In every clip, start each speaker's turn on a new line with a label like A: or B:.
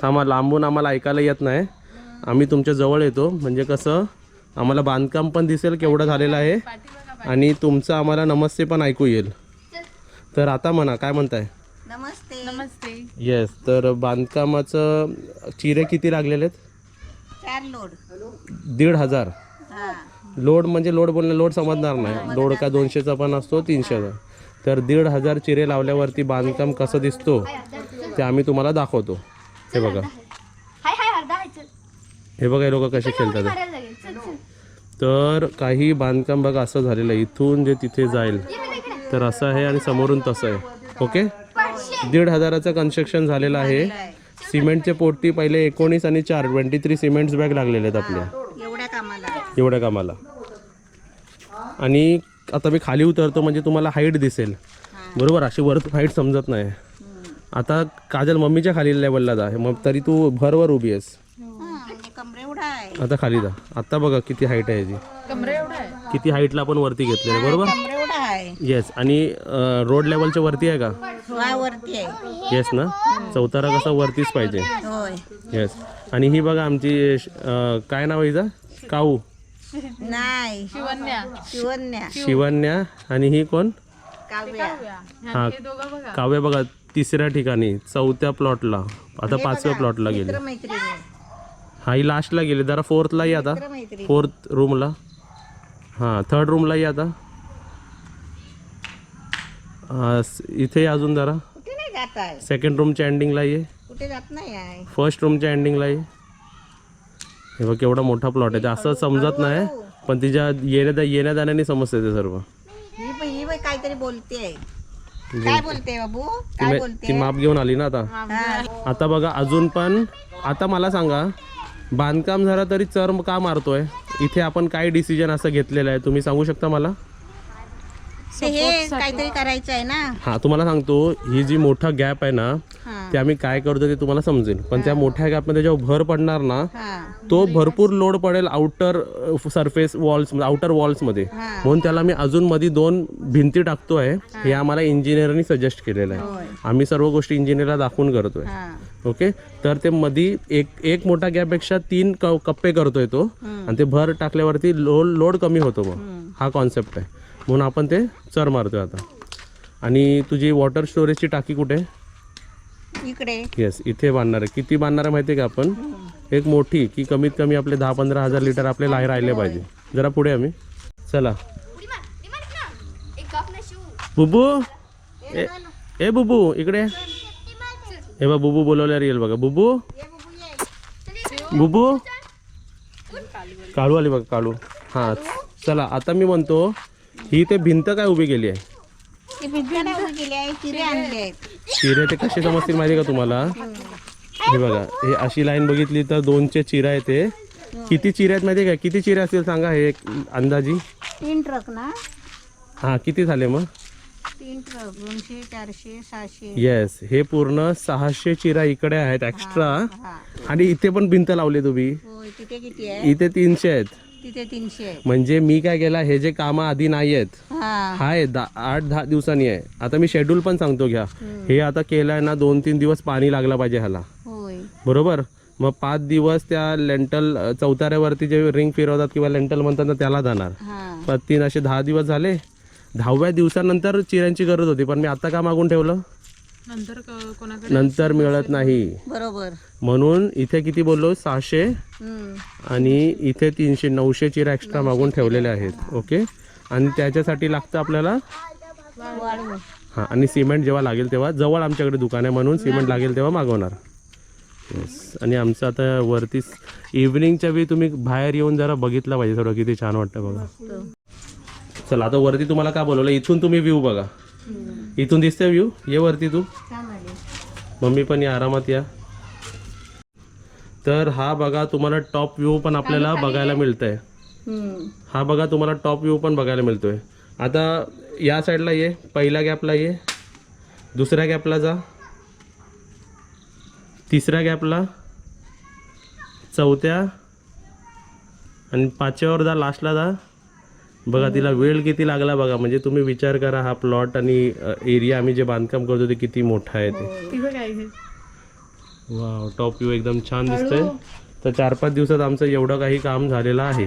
A: थांबा, लांबून आम्हाला ऐकायला येत नाही, आम्ही तुमच्या जवळ येतो म्हणजे कसं आम्हाला बांधकाम पण दिसेल केवढं झालेलं आहे आणि तुमचं आम्हाला नमस्ते पण ऐकू येईल. तर आता म्हणा काय म्हणताय?
B: नमस्ते.
C: नमस्ते.
A: येस, तर बांधकामाचं चिरे किती लागलेले आहेत?
B: 4 लोड.
A: 1,500.
B: हा.
A: लोड म्हणजे लोड बोलणं लोड समजणार नाही, लोड का 200चा पण असतो 300चा. तर 1,500 चिरे लावल्यावरती बांधकाम कसं दिसतो ते आम्ही तुम्हाला दाखवतो. हे बघा, हे बघा हे लोक कसे खेळतात. तर काही बांधकाम बघा असं झालेलं आहे, इथून जे तिथे जाईल तर असं आहे आणि समोरून तसं आहे. ओके, 1,500चं कन्स्ट्रक्शन झालेलं आहे. सिमेंटचे पोटी पहिले 19 आणि 4 23 सिमेंट्स बॅग लागलेले आहेत आपल्या एवढ्या कामाला. आणि आता मी खाली उतरतो म्हणजे तुम्हाला हाईट दिसेल, बरोबर? अशी वर हाईट समजत नाही. आता काजल मम्मीच्या खाली लेवलला जा, मग तरी तू भरवर उभी आहेस. आता खाली जा. आता बघा किती हाईट आहे याची, किती हाईटला आपण वरती घेतलेलं, बरोबर? येस. आणि रोड लेवलच्या वरती आहे का?
B: वरती आहे.
A: येस ना, चौतारा कसा वरतीच पाहिजे. येस. आणि ही बघा आमची काय नाव आहे हिचं? काऊ
B: नाही,
A: शिवन्या. आणि ही कोण?
B: काव्या.
A: हा, काव्या बघा तिसऱ्या ठिकाणी, चौथ्या प्लॉटला, आता 5व्या प्लॉटला गेली. हा, ही लास्टला गेली. जरा 4थला ये आता, 4th रूमला. हां, 3rd रूमला ये आता. इथे अजून जरा 2nd रूमच्या एंडिंगला ये,
B: कुठे जात नाही.
A: 1st रूमच्या एंडिंगला ये. हे बघ केवढा मोठा प्लॉट आहे, ते असं समजत नाही पण तिच्या येण्या जाण्याने समजते ते सर्व.
B: ही काहीतरी बोलते. काय बोलते बाबू? काय बोलते?
A: ती माप घेऊन आली ना आता. आता बघा अजून पण, आता मला सांगा बांधकाम झालं तरी चर का मारतोय? इथे आपण काय डिसिजन असं घेतलेलं आहे तुम्ही सांगू शकता मला?
B: हे काहीतरी करायचं आहे ना.
A: हा, तुम्हाला सांगतो, ही जी मोठा गॅप आहे ना ते आम्ही काय करतो ते तुम्हाला समजेल. पण त्या मोठ्या गॅपमध्ये जेव्हा भर पडणार ना तो भरपूर लोड पडेल आउटर सरफेस वॉल्स, आउटर वॉल्समध्ये. म्हणून त्याला मी अजून मध्ये 2 भिंती टाकतोय. हे आम्हाला इंजिनियरनी सजेस्ट केलेलं आहे. आम्ही सर्व गोष्टी इंजिनियरला दाखवून करतोय. ओके, तर ते मध्ये एक मोठा गॅपपेक्षा 3 कप्पे करतोय तो, आणि ते भर टाकल्यावरती लोड कमी होतो. मग हा कॉन्सेप्ट आहे, म्हणून आपण ते चर मारतोय आता. आणि तुझी वॉटर स्टोरेजची टाकी कुठे?
B: इकडे.
A: येस, इथे बांधणार आहे. किती बांधणार आहे माहिती आहे का आपण? एक मोठी, की कमीत कमी आपले 10-15 हजार लिटर आपले राहिले पाहिजे. जरा पुढे आम्ही चला. बुबू, ए बुबू इकडे. हे बघ बुबू बोलवल्यावर येईल बघा. बुबू, बुबू, काळू आली बघा, काळू. हां चला, आता मी म्हणतो ही ते भिंत काय उभी केली आहे? चिरे ते कसे समजतील माहिती का तुम्हाला? हे बघा, हे अशी लाईन बघितली तर 2चे चिरा आहे. ते किती चिरे आहेत माहिती का? किती चिरे असतील सांगा हे अंदाजी?
B: 3 ट्रक ना.
A: हां, किती झाले मग?
B: 3 ट्रक 200, 400, 600.
A: येस, हे पूर्ण 600 चिरा इकडे आहेत एक्स्ट्रा. आणि इथे पण भिंत लावली तुम्ही.
B: तिथे किती आहे?
A: इथे 300 आहेत.
B: तिथे 300 आहे.
A: म्हणजे मी काय केला, हे जे काम आधी नाही आहेत, हाय 8-10 दिवसांनी आहे. आता मी शेड्यूल पण सांगतो घ्या. हे आता केलंय ना 2-3 दिवस पाणी लागला पाहिजे ह्याला, बरोबर? मग 5 दिवस त्या लेंटल चौताऱ्यावरती जे रिंग फिरवतात किंवा लेंटल म्हणतात ना त्याला जाणार. 3 असे 10 दिवस झाले. 10व्या दिवसानंतर चिऱ्यांची गरज होती, पण मी आता का मागून ठेवलं? नंतर मिळत नाही,
B: बरोबर.
A: म्हणून इथे किती बोललो? 600 आणि इथे 300, 900 चिरा एक्स्ट्रा मागून ठेवलेले आहेत. ओके, आणि त्याच्यासाठी लागतं आपल्याला हां. आणि सिमेंट जेव्हा लागेल तेव्हा, जवळ आमच्याकडे दुकान आहे म्हणून सिमेंट लागेल तेव्हा मागवणार. येस. आणि आमचं आता वरती इव्हनिंगच्या वेळी तुम्ही बाहेर येऊन जरा बघितलं पाहिजे सर्व, किती छान वाटतं बघा. चला, आता वरती तुम्हाला का बोलवलं? इथून तुम्ही व्ह्यू बघा. इथून दिसते व्ह्यू. ये वरती तू, मम्मी पण या, आरामात या. तर हा बघा तुम्हाला टॉप व्ह्यू पण आपल्याला बघायला मिळतंय. हा बघा तुम्हाला टॉप व्ह्यू पण बघायला मिळतोय. आता या साईडला ये, पहिल्या गॅपला ये, दुसऱ्या गॅपला जा, तिसऱ्या गॅपला, चौथ्या आणि 5व्यावर जा, लास्टला जा. बघा तिला वेळ किती लागला बघा. म्हणजे तुम्ही विचार करा, हा प्लॉट आणि एरिया आम्ही जे बांधकाम करतो ते किती मोठा आहे ते. वाव, टॉप व्ह्यू एकदम छान दिसतंय. तर 4-5 दिवसात आमचं एवढं काही काम झालेलं आहे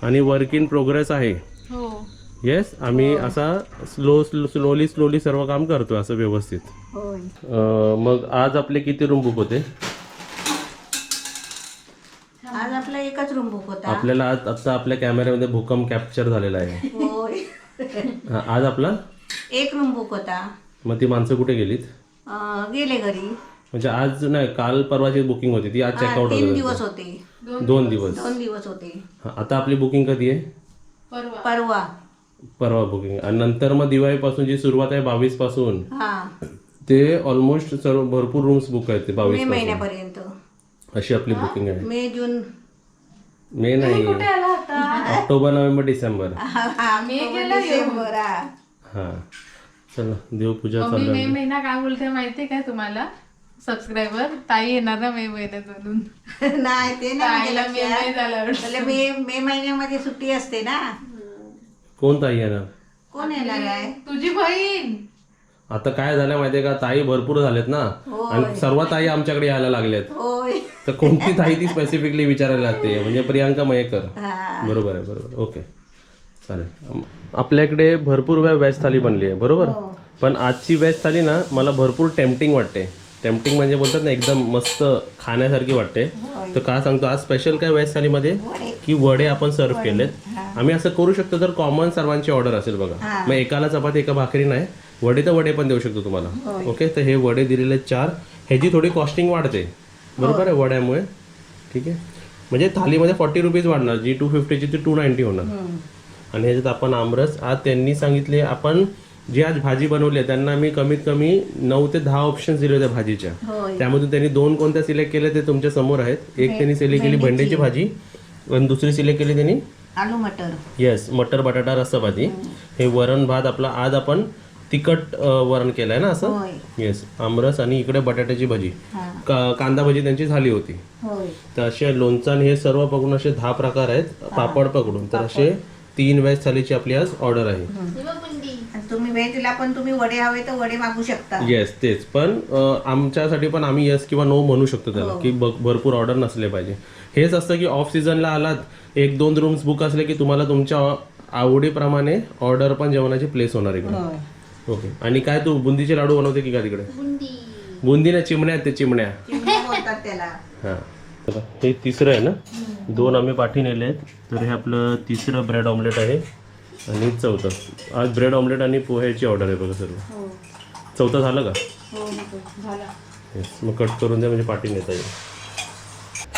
A: आणि वर्क इन प्रोग्रेस आहे. येस, आम्ही असा स्लोली सर्व काम करतो असं व्यवस्थित. मग आज आपले किती रूम बुक होते?
B: आज आपला एकच रूम बुक होता.
A: आपल्याला आज आता आपल्या कॅमेऱ्यामध्ये भूकंप कॅप्चर झालेला आहे.
B: होय.
A: आज आपला
B: एक रूम बुक होता.
A: मग ती माणसं कुठे गेलीत?
B: गेले घरी.
A: म्हणजे आज नाही, काल परवाची बुकिंग होती ती आज चेकआउट
B: 3 दिवस होते.
A: 2 दिवस.
B: 2 दिवस होते.
A: आता आपली बुकिंग कधी आहे? परवा बुकिंग. आणि नंतर मग दिवाळीपासून जी सुरुवात आहे 22 पासून ते ऑलमोस्ट सर्व भरपूर रूम्स बुक आहेत ते 22
B: महिन्यापर्यंत
A: अशी आपली बुकिंग आहे.
B: मे जून
A: मे नाही, ऑक्टोबर नोव्हेंबर डिसेंबर.
B: डिसेंबर.
A: हा, चला देवपूजा
C: मी
A: चालू
C: मे
A: आहे.
C: महिना काय बोलते माहितीये काय तुम्हाला? सबस्क्रायबर ताई येणार ना मे महिन्यातून.
B: नाही ते नाही
C: ताईला मे नाही झाला.
B: मे महिन्यामध्ये सुट्टी असते ना.
A: कोण ताई येणार?
B: कोण येणार आहे?
C: तुझी बहीण.
A: आता काय झालं माहितीये का, ताई भरपूर झालेत ना आणि सर्व ताई आमच्याकडे यायला लागलेत.
B: होय.
A: तर कोणती ताई ती स्पेसिफिकली विचारायला लागते, म्हणजे प्रियांका मयेकर. बरोबर आहे, बरोबर. ओके, चालेल. आपल्याकडे भरपूर वेळा व्हेज थाली बनली आहे, बरोबर. पण आजची व्हेज थाली ना मला भरपूर टेम्पटिंग वाटते. टेम्पटिंग म्हणजे बोलतात ना एकदम मस्त खाण्यासारखी वाटते. तर का सांगतो, आज स्पेशल काय व्हेज थालीमध्ये की वडे आपण सर्व केलेत. आम्ही असं करू शकतो जर कॉमन सर्वांची ऑर्डर असेल बघा, मग एकाला चपाती एका भाकरी नाही, वडे तर वडे पण देऊ शकतो तुम्हाला. ओके, तर हे वडे दिलेले 4. ह्याची थोडी कॉस्टिंग वाढते, बरोबर आहे, वड्यामुळे. ठीक आहे, म्हणजे थालीमध्ये 40 रुपीज वाढणार, जी 250ची ती 290 होणार. आणि ह्याच्यात आपण आमरस, आज त्यांनी सांगितले आपण जी आज भाजी बनवली आहे त्यांना मी कमीत कमी 9 ते 10 ऑप्शन्स दिले होते भाजीच्या. त्यामधून त्यांनी 2 कोणत्या सिलेक्ट केले ते तुमच्या समोर आहेत. एक त्यांनी सिलेक्ट केली भेंडीची भाजी आणि दुसरी सिलेक्ट केली त्यांनी
B: आलू मटर.
A: येस, मटर बटाटा रस्सा भाजी. हे वरण भात आपला आज आपण तिखट वरण केलंय ना असं. येस, आमरस आणि इकडे बटाट्याची भाजी, कांदा भाजी त्यांची झाली होती. तर असे लोणचं हे सर्व पकडून असे 10 प्रकार आहेत, पापड पकडून. तर असे 3 व्हेज थालीची आपली आज ऑर्डर आहे.
B: तुम्ही व्हेजला पण तुम्ही वडे हवे तर वडे मागू शकता.
A: येस, तेच. पण आमच्यासाठी पण आम्ही येस किंवा नो म्हणू शकतो त्याला, की भरपूर ऑर्डर नसले पाहिजे. हेच असतं की ऑफ सीझनला आलात, 1-2 रूम्स बुक असले की तुम्हाला तुमच्या आवडीप्रमाणे ऑर्डर पण जेवणाची प्लेस होणार इकडे. ओके, आणि काय तू बुंदीचे लाडू बनवते की का तिकडे? बुंदी ना चिमण्या आहेत ते, चिमण्या
B: बोलतात त्याला.
A: हां, तर हे तिसरं आहे ना, 2 आम्ही पाठी नेले आहेत. तर हे आपलं तिसरं ब्रेड ऑमलेट आहे आणि 4थं. आज ब्रेड ऑमलेट आणि पोह्याची ऑर्डर आहे बघा सर्व. 4थं झालं का? येस, मग कट करून द्या म्हणजे पाठी नेता येईल.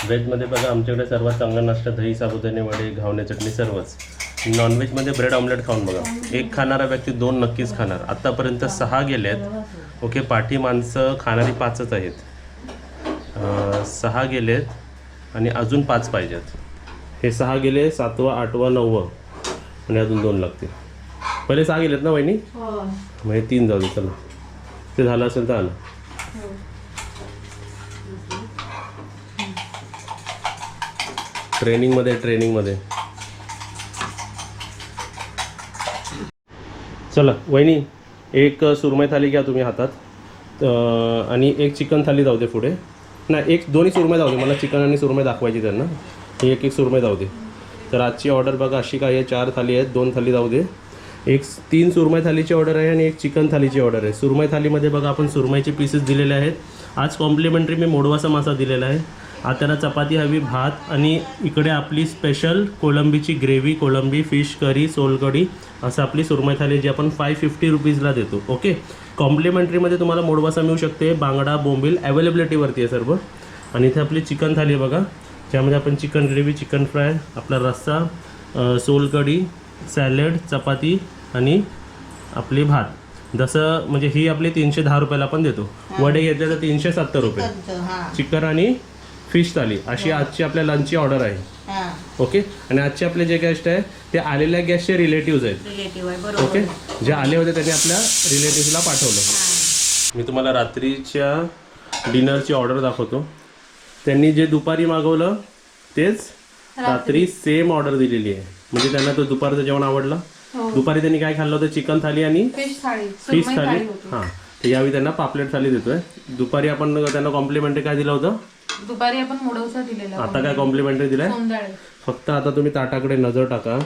A: व्हेजमध्ये बघा आमच्याकडे सर्वात चांगला नाश्ता दही, साबुदाणे वडे, घावणे चटणी सर्वच. नॉनव्हेजमध्ये ब्रेड ऑमलेट खाऊन बघा, एक खाणारा व्यक्ती 2 नक्कीच खाणार. आत्तापर्यंत 6 गेले आहेत. ओके, पाठी माणसं खाणारी 5च आहेत. 6 गेलेत आणि अजून 5 पाहिजेत. हे 6 गेले, 7वा 8वा 9वा आणि अजून 2 लागतील. पहिले 6 गेलेत ना वहिनी, म्हणजे 3 जाऊ दे. चला, ते झालं असेल तर आलं. ट्रेनिंगमध्ये चला वहिनी, एक सुरमई थाली घ्या तुम्ही हातात आणि एक चिकन थाली जाऊ दे पुढे. नाही, एक दोन्ही सुरमई जाऊ दे, मला चिकन आणि सुरमई दाखवायची त्यांना. ही एक सुरमई जाऊ दे. तर आजची ऑर्डर बघा अशी काय आहे, 4 थाली आहेत, 2 थाली जाऊ दे. 3 सुरमई थालीची ऑर्डर आहे आणि 1 चिकन थालीची ऑर्डर आहे. सुरमई थालीमध्ये बघा आपण सुरमईचे पीसेस दिलेले आहेत. आज कॉम्प्लिमेंटरी मी मोडवासा मासा दिलेला आहे. आज त्याला चपाती हवी, भात आणि इकडे आपली स्पेशल कोळंबीची ग्रेव्ही, कोळंबी फिश करी, सोलकढी असं आपली सुरमई थाली जी आपण 550 रुपीजला देतो. ओके, कॉम्प्लिमेंटरीमध्ये तुम्हाला मोडवासा मिळू शकते, बांगडा, बोंबील अवेलेबिलिटीवरती आहे सर्व. आणि इथे आपली चिकन थाली बघा, ज्यामध्ये आपण चिकन ग्रेव्ही, चिकन फ्राय, आपला रस्सा, सोलकढी, सॅलड, चपाती आणि आपली भात. जसं म्हणजे ही आपली 310 रुपयाला आपण देतो. वडे घेतले तर 370 रुपये. चिकन आणि फिश थाली अशी आजची आपल्या लंचची ऑर्डर आहे. ओके, आणि आजचे आपले जे गेस्ट आहे ते आलेल्या गेस्टचे रिलेटिव्ह आहेत. ओके, जे आले होते त्यांनी आपल्या रिलेटिव्हला पाठवलं. मी तुम्हाला रात्रीच्या डिनरची ऑर्डर दाखवतो. त्यांनी जे दुपारी मागवलं तेच रात्री सेम ऑर्डर दिलेली आहे. म्हणजे त्यांना तो दुपारचं जेवण आवडलं. दुपारी त्यांनी काय खाल्लं होतं, चिकन थाली आणि फिश थाली. हां, तर यावेळी त्यांना पापलेट थाली देतोय. दुपारी आपण त्यांना कॉम्प्लिमेंटरी काय दिलं होतं?
C: दुपारी आपण मोडवसा दिलेला.
A: आता काय कॉम्प्लिमेंटरी दिलाय?
C: सोंडाळे.
A: फक्त आता तुम्ही ताटाकडे नजर टाका.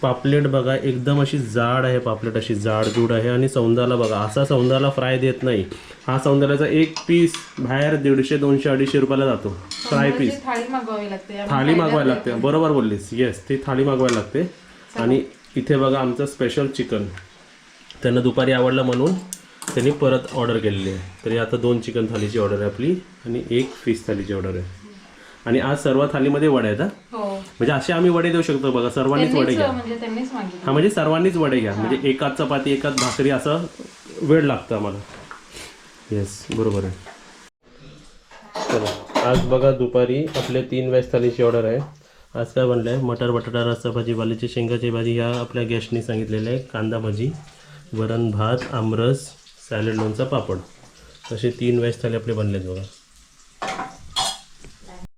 A: पापलेट बघा एकदम अशी जाड आहे, पापलेट अशी जाडजूड आहे. आणि सौंदाला बघा, असा सौंदाला फ्राय देत नाही. हा सौंदाल्याचा एक पीस बाहेर 150, 200, 250 रुपयाला जातो फ्राय पीस.
C: थाळी मागवावी लागते.
A: थाळी मागवायला लागते, बरोबर बोललीस. येस, ती थाळी मागवायला लागते. आणि इथे बघा आमचं स्पेशल चिकन त्यांना दुपारी आवडलं म्हणून त्यांनी परत ऑर्डर केलेली आहे. तरी आता 2 चिकन थालीची ऑर्डर आहे आपली आणि 1 फिश थालीची ऑर्डर आहे. आणि आज सर्व थालीमध्ये वडे आहेत.
C: हो.
A: म्हणजे असे आम्ही वडे देऊ शकतो बघा, सर्वांनीच वडे घ्या.
C: म्हणजे त्यांनीच मागितलं.
A: हा म्हणजे सर्वांनीच वडे घ्या, म्हणजे एकाच चपाती एकाच भाकरी असं वेळ लागतं आम्हाला. येस, बरोबर आहे. चला, आज बघा दुपारी आपल्या 3 व्हेज थालीची ऑर्डर आहे. आज काय बनलं आहे? मटर बटाटा रस्सा भाजी, वालीची शेंगाची भाजी ह्या आपल्या गेस्टनी सांगितलेलं आहे. कांदा भाजी, वरण भात, आमरस, सॅलड, लोणचा, पापड असे 3 व्हेज थाली आपले बनलेत बघा.